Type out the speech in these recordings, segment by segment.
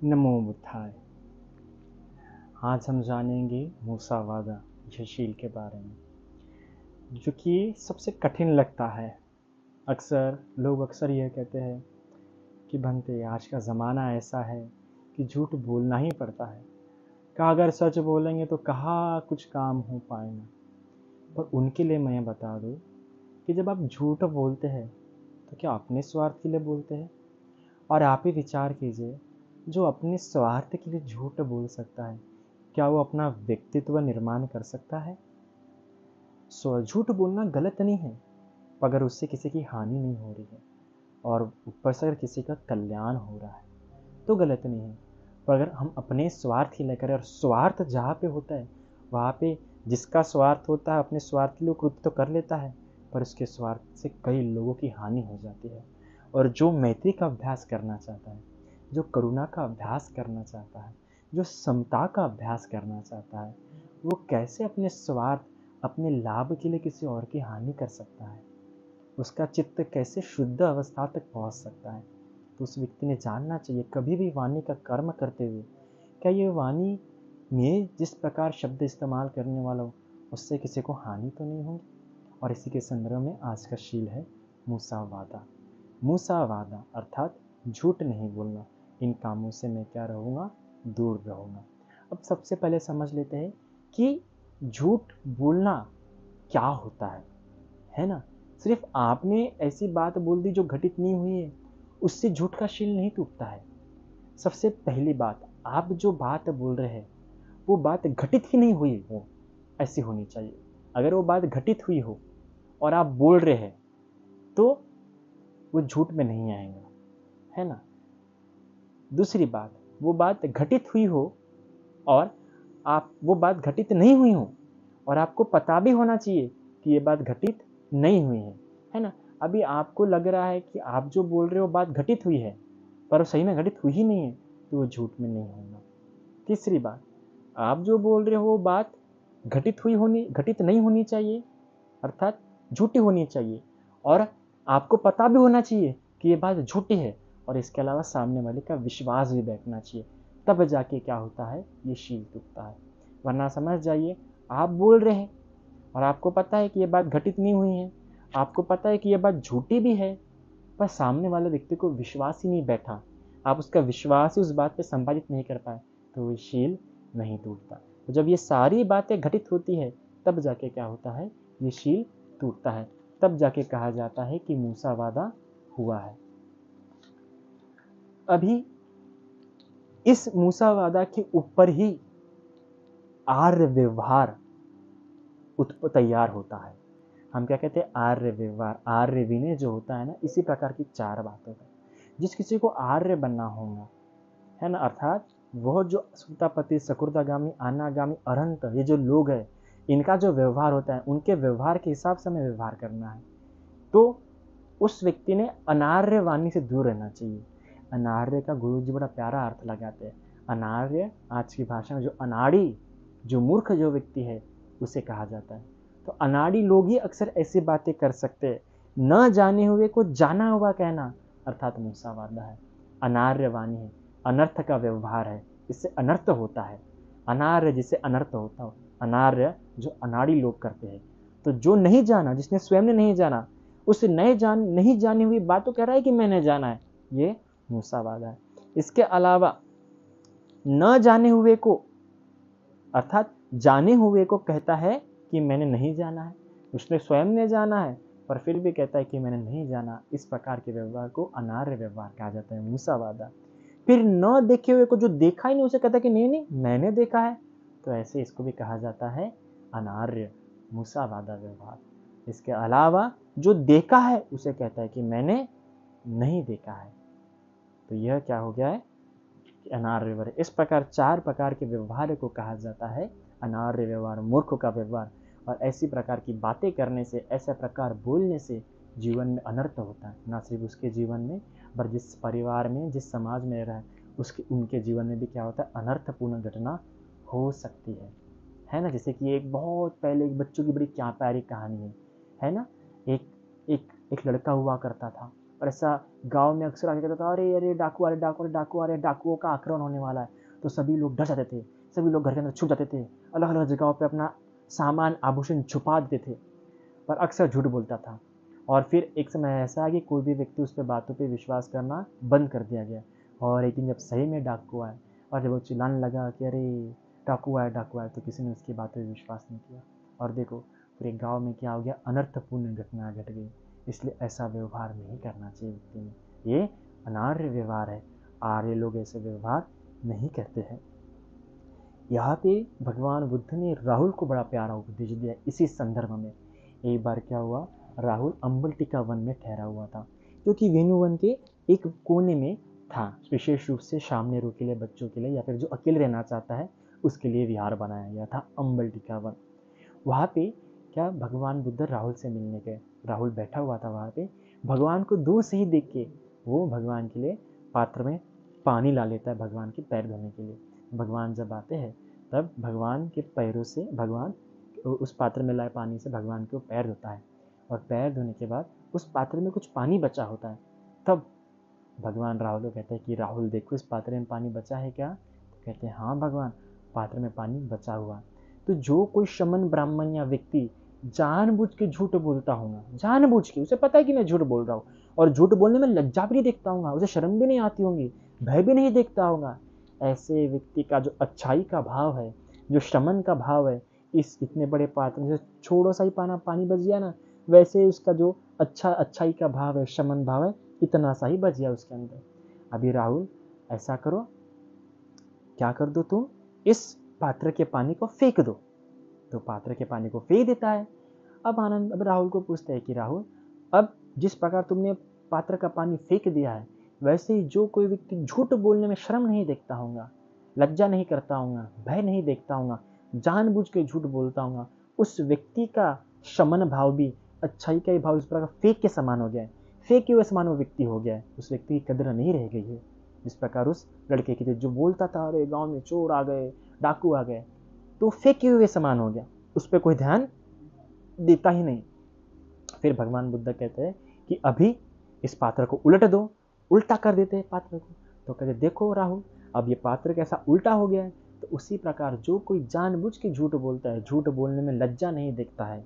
नमो बुद्धाय। आज हम जानेंगे मूसावादा शील के बारे में, जो कि सबसे कठिन लगता है। लोग अक्सर यह कहते हैं कि बनते आज का ज़माना ऐसा है कि झूठ बोलना ही पड़ता है, कहा अगर सच बोलेंगे तो कहाँ कुछ काम हो पाएगा। पर उनके लिए मैं बता दूं कि जब आप झूठ बोलते हैं तो क्या अपने स्वार्थ के लिए बोलते हैं? और आप ही विचार कीजिए, जो अपने स्वार्थ के लिए झूठ बोल सकता है, क्या वो अपना व्यक्तित्व निर्माण कर सकता है? झूठ बोलना गलत नहीं है, अगर उससे किसी की हानि नहीं हो रही है और ऊपर से अगर किसी का कल्याण हो रहा है तो गलत नहीं है। पर अगर हम अपने स्वार्थ के लिए करें, और स्वार्थ जहाँ पे होता है वहाँ पे जिसका स्वार्थ होता है अपने स्वार्थ के लिए कृत्य तो कर लेता है, पर उसके स्वार्थ से कई लोगों की हानि हो जाती है। और जो मैत्री का अभ्यास करना चाहता है, जो करुणा का अभ्यास करना चाहता है, जो समता का अभ्यास करना चाहता है, वो कैसे अपने स्वार्थ, अपने लाभ के लिए किसी और की हानि कर सकता है? उसका चित्त कैसे शुद्ध अवस्था तक पहुंच सकता है? तो उस व्यक्ति ने जानना चाहिए कभी भी वाणी का कर्म करते हुए, क्या ये वाणी में जिस प्रकार शब्द इस्तेमाल करने वाला हो उससे किसी को हानि तो नहीं होगी? और इसी के संदर्भ में आज का शील है मूसावादा। मूसावादा अर्थात झूठ नहीं बोलना। इन कामों से मैं क्या रहूँगा? दूर रहूँगा। अब सबसे पहले समझ लेते हैं कि झूठ बोलना क्या होता है ना? सिर्फ आपने ऐसी बात बोल दी जो घटित नहीं हुई है, उससे झूठ का शील नहीं टूटता है। सबसे पहली बात, आप जो बात बोल रहे हैं वो बात घटित ही नहीं हुई हो, ऐसी होनी चाहिए। अगर वो बात घटित हुई हो और आप बोल रहे हैं तो वो झूठ में नहीं आएगा, है ना? दूसरी बात, वो बात घटित हुई हो और आप वो बात घटित नहीं हुई हो और आपको पता भी होना चाहिए कि ये बात घटित नहीं हुई है ना? अभी आपको लग रहा है कि आप जो बोल रहे हो बात घटित हुई है, पर सही में घटित हुई ही नहीं है, तो वो झूठ में नहीं होगा। तीसरी बात, आप जो बोल रहे हो वो बात घटित नहीं होनी चाहिए, अर्थात झूठी होनी चाहिए, और आपको पता भी होना चाहिए कि ये बात झूठी है, और इसके अलावा सामने वाले का विश्वास भी बैठना चाहिए। तब जाके क्या होता है? ये शील टूटता है। वरना समझ जाइए, आप बोल रहे हैं और आपको पता है कि ये बात घटित नहीं हुई है, आपको पता है कि ये बात झूठी भी है, पर सामने वाले व्यक्ति को विश्वास ही नहीं बैठा, आप उसका विश्वास ही उस बात पे संपादित नहीं कर पाए, तो वो शील नहीं टूटता। तो जब ये सारी बातें घटित होती है तब जाके क्या होता है? ये शील टूटता है। तब जाके कहा जाता है कि मूसावादा हुआ है। अभी इस मूसावादा के ऊपर ही आर्य व्यवहार तैयार होता है। हम क्या कहते हैं? आर्य व्यवहार, आर्य विनय जो होता है ना, इसी प्रकार की चार बातों का। जिस किसी को आर्य बनना होगा, है ना, अर्थात वह जो सुतापति, सकुर्दागामी, अनागामी, अरंत, ये जो लोग हैं, इनका जो व्यवहार होता है, उनके व्यवहार के हिसाब से हमें व्यवहार करना है। तो उस व्यक्ति ने अनार्य वाणी से दूर रहना चाहिए। अनार्य का गुरु जी बड़ा प्यारा अर्थ लगाते हैं। अनार्य आज की भाषा में जो अनाड़ी, जो मूर्ख जो व्यक्ति है, उसे कहा जाता है। तो अनाड़ी लोग ही अक्सर ऐसी बातें कर सकते हैं। न जाने हुए को जाना हुआ कहना, अर्थात मूसावादा है। अनार्य वाणी है, अनर्थ का व्यवहार है, इससे अनर्थ होता है। अनार्य जिसे अनर्थ होता हो, अनार्य जो अनाड़ी लोग करते हैं। तो जो नहीं जाना, जिसने स्वयं ने नहीं जाना, उस नहीं जानी हुई बात तो कह रहा है कि मैंने जाना है, ये मूसावादा है। इसके अलावा न जाने हुए को, अर्थात जाने हुए को कहता है कि मैंने नहीं जाना है, उसने स्वयं ने जाना है पर फिर भी कहता है कि मैंने नहीं जाना। इस प्रकार के व्यवहार को अनार्य व्यवहार कहा जाता है, मूसावादा। फिर न देखे हुए को, जो देखा ही नहीं, उसे कहता है कि नहीं नहीं मैंने देखा है, तो ऐसे इसको भी कहा जाता है अनार्य, मूसावादा व्यवहार। इसके अलावा जो देखा है उसे कहता है कि मैंने नहीं देखा है, तो यह क्या हो गया है? अनार्य व्यवहार। इस प्रकार चार प्रकार के व्यवहार को कहा जाता है अनार्य व्यवहार, मूर्ख का व्यवहार। और ऐसी प्रकार की बातें करने से, ऐसा प्रकार बोलने से जीवन में अनर्थ होता है। ना सिर्फ उसके जीवन में, पर जिस परिवार में, जिस समाज में रह उनके जीवन में भी क्या होता है? अनर्थपूर्ण घटना हो सकती है ना? जैसे कि एक बहुत पहले एक बच्चों की बड़ी क्या प्यारी कहानी है ना? एक एक एक लड़का हुआ करता था, और ऐसा गांव में अक्सर आके कहता था, अरे अरे डाकू आ रहे, डाकू आ रहे, डाकू आ रहे, डाकुओं का आक्रमण होने वाला है। तो सभी लोग डर जाते थे, सभी लोग घर के अंदर छुप जाते थे, अलग अलग जगहों पे अपना सामान आभूषण छुपा देते थे, पर अक्सर झूठ बोलता था। और फिर एक समय ऐसा है कि कोई भी व्यक्ति उस पर बातों पे विश्वास करना बंद कर दिया गया। और एक दिन जब सही में डाकू आए और जब वो चिल्लाने लगा कि अरे डाकू आए, डाकू आए, तो किसी ने उसकी बातों पे विश्वास नहीं किया। और देखो पूरे गांव में क्या हो गया, अनर्थपूर्ण घटना घट गई। इसलिए ऐसा व्यवहार नहीं करना चाहिए व्यक्ति में, ये अनार्य व्यवहार है। आर्य लोग ऐसे व्यवहार नहीं करते हैं। यहाँ पे भगवान बुद्ध ने राहुल को बड़ा प्यारा उपदेश दिया इसी संदर्भ में। एक बार क्या हुआ, राहुल अम्बलटिका वन में ठहरा हुआ था, क्योंकि वेणुवन के एक कोने में था, विशेष रूप से सामने के लिए, बच्चों के लिए, या फिर जो अकेले रहना चाहता है उसके लिए विहार बनाया गया था अम्बलटिका वन। वहाँ पे क्या भगवान बुद्ध राहुल से मिलने गए। राहुल बैठा हुआ था वहाँ पे। भगवान को दूर से ही देख के वो भगवान के लिए पात्र में पानी ला लेता है भगवान के पैर धोने के लिए। भगवान जब आते हैं तब भगवान के पैरों से भगवान उस पात्र में लाए पानी से भगवान के पैर धोता है। और पैर धोने के बाद उस पात्र में कुछ पानी बचा होता है। तब भगवान राहुल को कहते हैं कि राहुल देखो इस पात्र में पानी बचा है क्या। तो कहते हैं हाँ भगवान, पात्र में पानी बचा हुआ। तो जो कोई शमन ब्राह्मण या व्यक्ति जानबूझ के झूठ बोलता होगा, जानबूझ के, उसे पता है कि मैं झूठ बोल रहा हूँ और झूठ बोलने में लज्जा भी नहीं देखता होगा, उसे शर्म भी नहीं आती होगी, भय भी नहीं देखता होगा, ऐसे व्यक्ति का जो अच्छाई का भाव है, जो शमन का भाव है, इस इतने बड़े पात्र में से छोड़ो सा ही पानी बच गया ना, वैसे उसका जो अच्छाई का भाव है, शमन भाव है, इतना सा ही बच गया उसके अंदर। अभी राहुल ऐसा करो, क्या कर दो तुम, इस पात्र के पानी को फेंक दो। तो पात्र के पानी को फेंक देता है। अब राहुल को पूछते हैं कि राहुल, अब जिस प्रकार तुमने पात्र का पानी फेंक दिया है, वैसे ही जो कोई व्यक्ति झूठ बोलने में शर्म नहीं देखता होगा, लज्जा नहीं करता होगा, भय नहीं देखता होगा, जानबूझ के झूठ बोलता होगा, उस व्यक्ति का शमन भाव भी, अच्छाई का भाव इस प्रकार फेंक के समान हो गया है, फेंके हुए समान वो व्यक्ति हो गया है, उस व्यक्ति की कदर नहीं रह गई है। जिस प्रकार उस लड़के की जो बोलता था अरे गांव में चोर आ गए, डाकू आ गए, तो फेंके हुए समान हो गया, उस पर कोई ध्यान देता ही नहीं। फिर भगवान बुद्ध कहते हैं कि अभी इस पात्र को उलट दो, उल्टा कर देते हैं पात्र को। तो कहते देखो राहुल, अब ये पात्र कैसा उल्टा हो गया है। तो उसी प्रकार जो कोई जानबूझ के झूठ बोलता है, झूठ बोलने में लज्जा नहीं देखता है,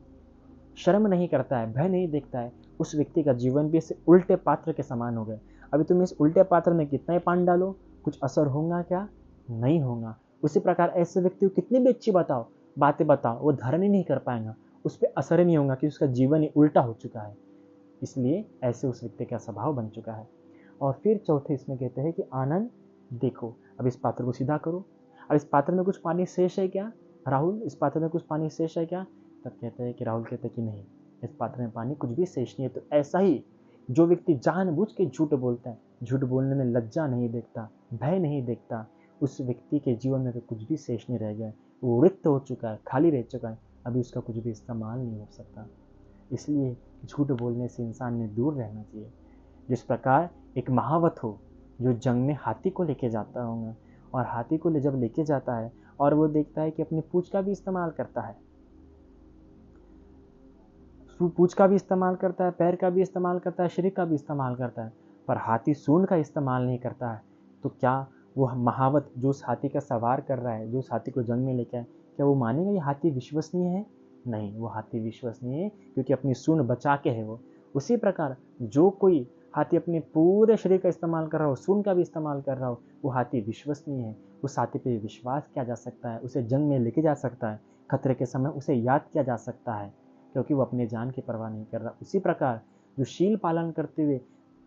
शर्म नहीं करता है, भय नहीं देखता है, उस व्यक्ति का जीवन भी इस उल्टे पात्र के समान हो गए। अभी तुम इस उल्टे पात्र में कितना ही पानी डालो, कुछ असर होगा क्या? नहीं होगा। उसी प्रकार ऐसे व्यक्ति को कितनी भी अच्छी बातें बताओ, वो धारण ही नहीं कर पाएगा, उस पर असर ही नहीं होगा, कि उसका जीवन ही उल्टा हो चुका है। इसलिए ऐसे उस व्यक्ति का स्वभाव बन चुका है। और फिर चौथे इसमें कहते हैं कि आनंद देखो, अब इस पात्र को सीधा करो, अब इस पात्र में कुछ पानी शेष है क्या राहुल, इस पात्र में कुछ पानी शेष है क्या? तब कहते हैं कि राहुल कहते हैं कि नहीं, इस पात्र में पानी कुछ भी शेष नहीं है। तो ऐसा ही जो व्यक्ति जानबूझ के झूठ बोलता है, झूठ बोलने में लज्जा नहीं देखता, भय नहीं देखता, उस व्यक्ति के जीवन में तो कुछ भी शेष नहीं रह गया है, वो रिक्त हो चुका है, खाली रह चुका है, अभी उसका कुछ भी इस्तेमाल नहीं हो सकता। इसलिए झूठ बोलने से इंसान ने दूर रहना चाहिए। जिस प्रकार एक महावत हो जो जंग में हाथी को लेके जाता होगा, और हाथी को जब लेके जाता है और वो देखता है कि अपनी पूंछ का भी इस्तेमाल करता है, पूंछ का भी इस्तेमाल करता है, पैर का भी इस्तेमाल करता है, शरीर का भी इस्तेमाल करता है, पर हाथी सूंड का इस्तेमाल नहीं करता है, तो क्या वो महावत जो उस हाथी का सवार कर रहा है, जो उस हाथी को जंग में लेके आए, क्या वो मानेगा ये हाथी विश्वसनीय है? नहीं, वो हाथी विश्वसनीय है, क्योंकि अपनी सूंड बचा के है वो। उसी प्रकार जो कोई हाथी अपने पूरे शरीर का इस्तेमाल कर रहा हो, सूंड का भी इस्तेमाल कर रहा हो, वो हाथी विश्वसनीय है। उस हाथी पे विश्वास किया जा सकता है, उसे जंग में लेके जा सकता है, खतरे के समय उसे याद किया जा सकता है, क्योंकि वो अपने जान की परवाह नहीं कर रहा। उसी प्रकार जो शील पालन करते हुए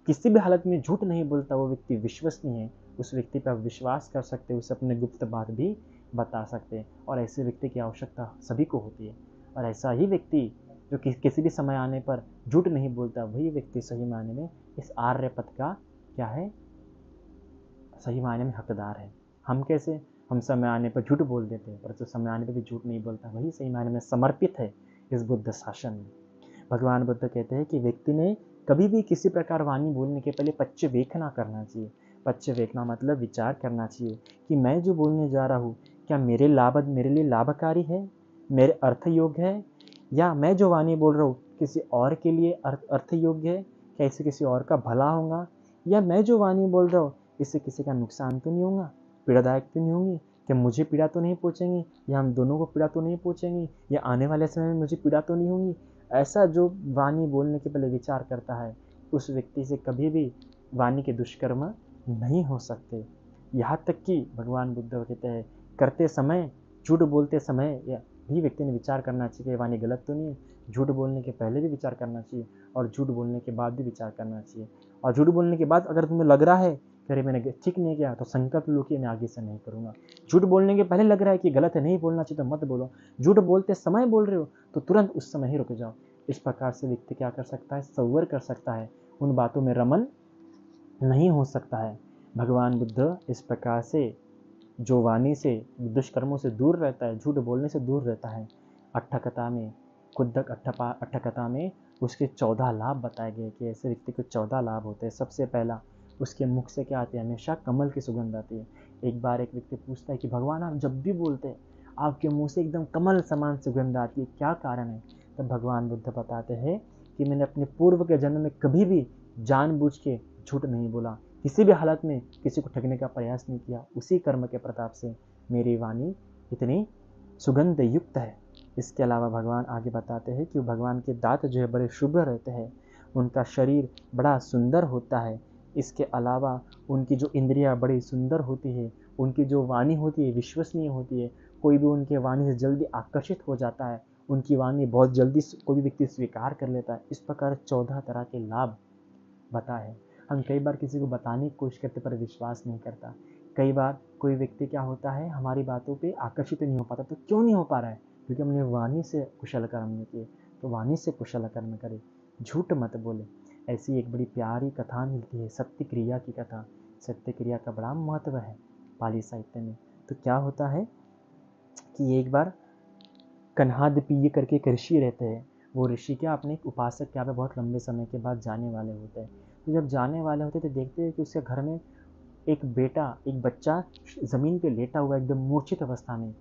किसी भी हालत में झूठ नहीं बोलता, वो व्यक्ति विश्वसनीय है, उस व्यक्ति पर विश्वास कर सकते, उसे अपने गुप्त बात भी बता सकते हैं। और ऐसे व्यक्ति की आवश्यकता सभी को होती है। और ऐसा ही व्यक्ति जो किसी भी समय आने पर झूठ नहीं बोलता, वही व्यक्ति सही मायने में इस आर्य पथ का क्या है, सही मायने में हकदार है। हम कैसे, हम समय आने पर झूठ बोल देते हैं, पर जो समय आने पर भी झूठ नहीं बोलता, वही सही मायने में समर्पित है इस बुद्ध शासन में। भगवान बुद्ध कहते हैं कि व्यक्ति ने कभी भी किसी प्रकार वाणी बोलने के पहले पच्चवेखना करना चाहिए। पच्चवेखना मतलब विचार करना चाहिए कि मैं जो बोलने जा रहा हूँ क्या मेरे लिए लाभकारी है, मेरे अर्थ योग्य है, या मैं जो वाणी बोल रहा हूँ किसी और के लिए अर्थ योग्य है, क्या इससे किसी और का भला होगा, या मैं जो वाणी बोल रहा हूँ इससे किसी का नुकसान तो नहीं होगा, पीड़ादायक तो नहीं होंगी, क्या मुझे पीड़ा तो नहीं पहुँचेंगी, या हम दोनों को पीड़ा तो नहीं पहुँचेंगी, या आने वाले समय में मुझे पीड़ा तो नहीं होगी। ऐसा जो वाणी बोलने के पहले विचार करता है, उस व्यक्ति से कभी भी वाणी के दुष्कर्म नहीं हो सकते। यहाँ तक कि भगवान बुद्ध कहते हैं, करते समय, झूठ बोलते समय भी व्यक्ति ने विचार करना चाहिए कि वाणी गलत तो नहीं है। झूठ बोलने के पहले भी विचार करना चाहिए, और झूठ बोलने के बाद भी विचार करना चाहिए। और झूठ बोलने के बाद अगर तुम्हें लग रहा है कि अरे मैंने ठीक नहीं किया, तो संकल्प लो कि मैं आगे से नहीं करूँगा। झूठ बोलने के पहले लग रहा है कि गलत है, नहीं बोलना चाहिए, तो मत बोलो। झूठ बोलते समय बोल रहे हो तो तुरंत उस समय ही रुक जाओ। इस प्रकार से व्यक्ति क्या कर सकता है, संवर कर सकता है, उन बातों में रमन नहीं हो सकता है। भगवान बुद्ध इस प्रकार से जो वाणी से, दुष्कर्मों से दूर रहता है, झूठ बोलने से दूर रहता है, अट्ठकथा में, कुद्दक अट्ठकथा में उसके 14 लाभ बताए गए कि ऐसे व्यक्ति को 14 लाभ होते हैं। सबसे पहला, उसके मुख से क्या आती है, हमेशा कमल की सुगंध आती है। एक बार एक व्यक्ति पूछता है कि भगवान आप जब भी बोलते हैं आपके मुंह से एकदम कमल समान सुगंध आती है, क्या कारण है? तब भगवान बुद्ध बताते हैं कि मैंने अपने पूर्व के जन्म में कभी भी जानबूझ के झूठ नहीं बोला, किसी भी हालत में किसी को ठगने का प्रयास नहीं किया। उसी कर्म के प्रताप से मेरी वाणी इतनी सुगंध युक्त है। इसके अलावा भगवान आगे बताते हैं कि भगवान के दांत जो है बड़े शुभ रहते हैं, उनका शरीर बड़ा सुंदर होता है। इसके अलावा उनकी जो इंद्रियां बड़ी सुंदर होती है, उनकी जो वाणी होती है विश्वसनीय होती है, कोई भी उनके वाणी से जल्दी आकर्षित हो जाता है, उनकी वाणी बहुत जल्दी कोई भी व्यक्ति स्वीकार कर लेता है। इस प्रकार 14 तरह के लाभ बताए हैं। हम कई बार किसी को बताने की कोशिश करते पर विश्वास नहीं करता। कई बार कोई व्यक्ति क्या होता है, हमारी बातों पे आकर्षित नहीं हो पाता। तो क्यों नहीं हो पा रहा है? क्योंकि हमने वाणी से कुशल कर्म नहीं किए। तो वाणी से कुशल कर्म करें, झूठ मत बोले। ऐसी एक बड़ी प्यारी कथा मिलती है, सत्य क्रिया की कथा। सत्य क्रिया का बड़ा महत्व है पाली साहित्य में। तो क्या होता है कि एक बार कन्हादपीय करके एक ऋषि रहते हैं। वो ऋषि क्या अपने एक उपासक के यहाँ पे बहुत लंबे समय के बाद जाने वाले होते हैं। तो जब जाने वाले होते तो देखते हैं कि उसके घर में एक बच्चा ज़मीन पे लेटा हुआ एकदम मूर्छित अवस्था में,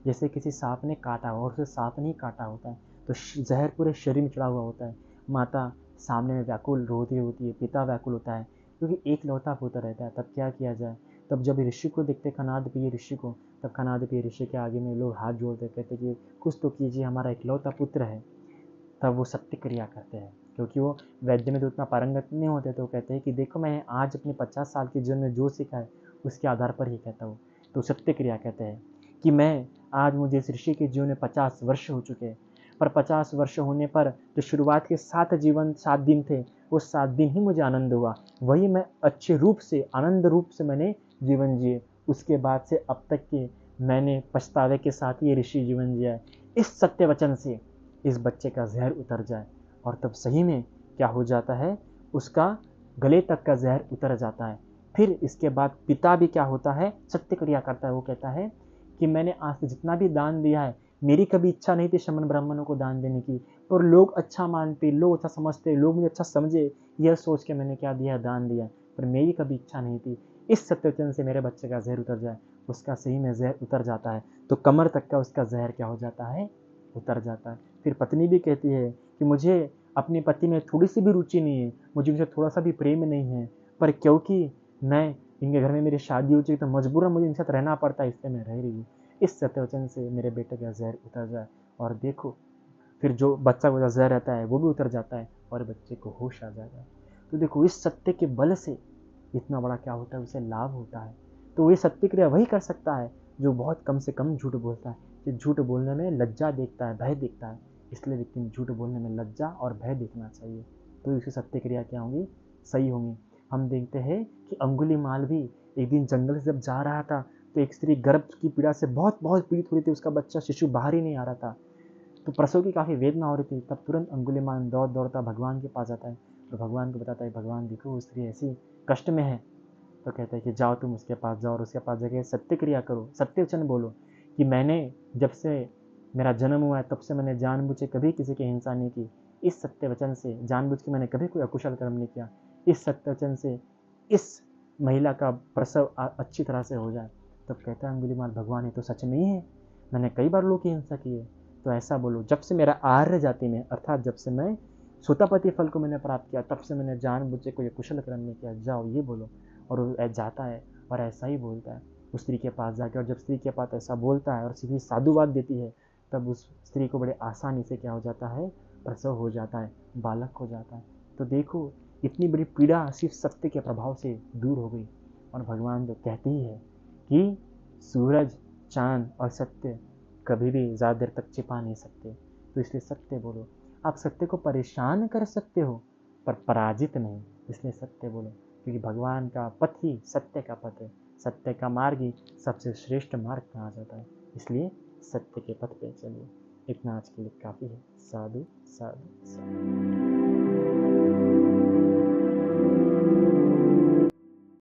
जैसे किसी सांप ने काटा हो, और उसे सांप नहीं काटा होता है, तो जहर पूरे शरीर में चढ़ा हुआ होता है। माता सामने में व्याकुल रोती होती है, पिता व्याकुल होता है, क्योंकि एक लौता पुत्र रहता है। तब क्या किया जाए? तब जब ऋषि को देखते, कनादपीय ऋषि को, तब कनादपीय ऋषि के आगे में लोग हाथ जोड़ते, कहते कि कुछ तो कीजिए, हमारा इकलौता पुत्र है। तब वो सत्य क्रिया करते हैं, क्योंकि वो वैद्य में तो उतना पारंगत नहीं होते। तो कहते हैं कि देखो मैं आज अपने 50 साल के जीवन में जो सीखा है उसके आधार पर ही कहता हूँ। तो सत्य क्रिया कहते हैं कि मैं आज, मुझे इस ऋषि के जीवन में 50 वर्ष हो चुके हैं, पर 50 वर्ष होने पर जो शुरुआत के 7 दिन थे, वो 7 दिन ही मुझे आनंद हुआ। वही मैं अच्छे रूप से, आनंद रूप से मैंने जीवन जिए। उसके बाद से अब तक के मैंने पछतावे के साथ ये ऋषि जीवन जिया है। इस सत्य वचन से इस बच्चे का जहर उतर जाए, और तब सही में क्या हो जाता है, उसका गले तक का जहर उतर जाता है। फिर इसके बाद पिता भी क्या होता है, सत्य क्रिया करता है। वो कहता है कि मैंने आज से जितना भी दान दिया है, मेरी कभी इच्छा नहीं थी श्रमण ब्राह्मणों को दान देने की, पर लोग अच्छा मानते, लोग अच्छा समझते, लोग मुझे अच्छा समझे, यह सोच के मैंने क्या दिया, दान दिया, पर मेरी कभी इच्छा नहीं थी। इस सत्यवचन से मेरे बच्चे का जहर उतर जाए। उसका सही में जहर उतर जाता है, तो कमर तक का उसका जहर क्या हो जाता है, उतर जाता है। फिर पत्नी भी कहती है कि मुझे अपने पति में थोड़ी सी भी रुचि नहीं है, मुझे उनसे थोड़ा सा भी प्रेम नहीं है, पर क्योंकि मैं, इनके घर में मेरी शादी हो चुकी, तो मजबूरन मुझे इनके साथ रहना पड़ता है, इसलिए मैं रह रही हूँ। इस सत्यवचन से मेरे बेटे का जहर उतर जाए। और देखो, फिर जो बच्चा का जहर रहता है वो भी उतर जाता है, और बच्चे को होश आ जाता है। तो देखो, इस सत्य के बल से इतना बड़ा क्या होता है, उसे लाभ होता है। तो ये सत्य क्रिया वही कर सकता है जो बहुत कम से कम झूठ बोलता है। कि झूठ बोलने में लज्जा देखता है, भय देखता है, इसलिए व्यक्ति में झूठ बोलने में लज्जा और भय देखना चाहिए। तो इसकी सत्य क्रिया क्या होंगी, सही होंगी। हम देखते हैं कि अंगुलीमाल भी एक दिन जंगल से जब जा रहा था, तो एक स्त्री गर्भ की पीड़ा से बहुत बहुत पीड़ित हो रही थी, उसका बच्चा शिशु बाहर ही नहीं आ रहा था, तो प्रसव की काफ़ी वेदना हो रही थी। तब तुरंत अंगुलीमाल दौड़ता भगवान के पास आता है, तो भगवान को बताता है, भगवान देखो वो स्त्री ऐसी कष्ट में है। तो कहते हैं कि जाओ तुम उसके पास जाओ, और उसके पास जाके सत्य क्रिया करो, सत्य वचन बोलो कि मैंने जब से मेरा जन्म हुआ है तब से मैंने जानबूझ के कभी किसी की हिंसा नहीं की। इस सत्य वचन से जानबूझ के मैंने कभी कोई अकुशल कर्म नहीं किया। इस सत्य वचन से इस महिला का प्रसव अच्छी तरह से हो जाए। तब कहता है अंगुलीमाल, भगवान ये तो सच में ही है, मैंने कई बार लोगों की हिंसा की है। तो ऐसा बोलो, जब से मेरा आर्य जाति में, अर्थात जब से मैं सोतापति फल को मैंने प्राप्त किया, तब से मैंने जानबूझ के कोई कुशल कर्म नहीं किया, जाओ ये बोलो। और वो जाता है और ऐसा ही बोलता है उस स्त्री के पास जाके। और जब स्त्री के पास ऐसा बोलता है और सीधी साधुवाद देती है, तब उस स्त्री को बड़े आसानी से क्या हो जाता है, प्रसव हो जाता है, बालक हो जाता है। तो देखो, इतनी बड़ी पीड़ा सिर्फ सत्य के प्रभाव से दूर हो गई। और भगवान तो कहते ही है कि सूरज, चांद और सत्य कभी भी ज़्यादा देर तक छिपा नहीं सकते, तो इसलिए सत्य बोलो। आप सत्य को परेशान कर सकते हो पर पराजित नहीं, इसलिए सत्य बोलो। क्योंकि भगवान का पथ ही सत्य का पथ है, सत्य का मार्ग ही सबसे श्रेष्ठ मार्ग कहा जाता है। इसलिए सत्य के पथ पे चलिए। इतना आज के लिए काफ़ी है। साधु साधु साधु।